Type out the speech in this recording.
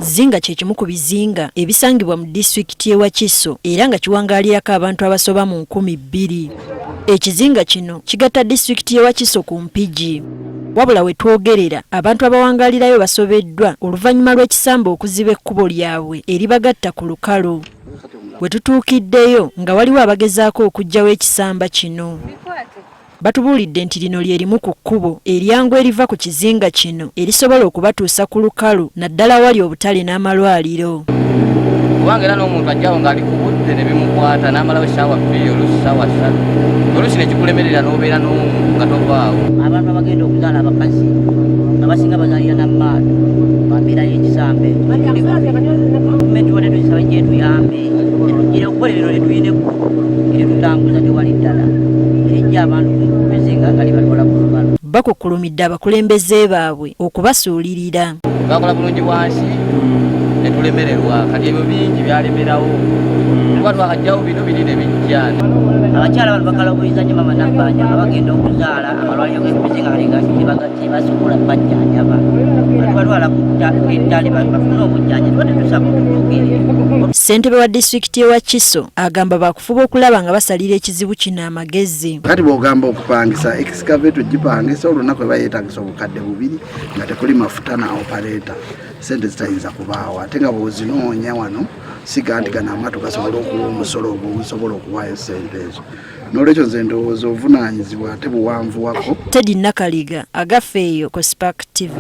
Zinga kye kimu ku bizinga ebisangibwa mu disitulikiti y'e Wakiso era nga kiwangaalirako abantu abasoba mu 2,000. Ekizinga kino kigatta disitulikiti y'e Wakiso ku Mpigi. Wabula we twogerera abantu abawangaalirayo basobeddwa oluvannyuma lw'ekisamba okuziba ekkubo lyabwe eribagatta ku lukalu. We tutuukiddeyo nga waliwo abagezaako okuggyawo ekisamba kino. Batubuulidde nti lino lye limu ku kkubo eryangu eriva ku kizinga kino erisobola okubatuusa ku lukalu naddala wali obutale n'amalwaliro. Kubanga era n'omuntu ajjawo ng'ali ku budde ne bimukwata n'amalawo essaawa 2 oluusi ssaawa 3. Oluusi ne kikulemerera n'obeera nga tovaawo. Abantu abagenda okuzaala abakazi abasinga bazaalira n'amaato bambeerayo ekisambe gavumenti wadde tusaba ejje tuyambe etugire okukola ebiro lye tuyineku etutambuza tewali ddala ejja abantu kubizinga ngali batwala ku lukalu. Bakukulumidde abakulembeze baabwe okubasuulirira. Bakola bulungi wansi ne tulemererwa kati ebyo bingi byalemerawo tuba twakajjawo bino binene bijja. Abakyala bano bakalabuliza nnyo mama nabbanja abagenda okuzaala amalwaliro g'ebizinga galigati basobola bajjanjaba batwala ku ettale bafuna obujjanjabi wadde tusaba okutuukirira. Ssentebe wa disitulikiti y'e Wakiso agamba bakufuba okulaba nga basalira ekizibu kino amagezi. Kati bw'ogamba okupangisa excavator gipangisa olunaku eba yeetagisa obukadde 2 nga tekuli mafuta na operator sente zitayinza kubaawo ate nga bw'ozinoonya wano siga nti gano amaato gasobola okuwa omusolo ogwo gusobola okuwaayo sente ezo. N'olwekyo nze ndowooza obuvunaanyizibwa ate buwanvuwako. Teddy Nakaliga, Agafeeyo ku Spark TV.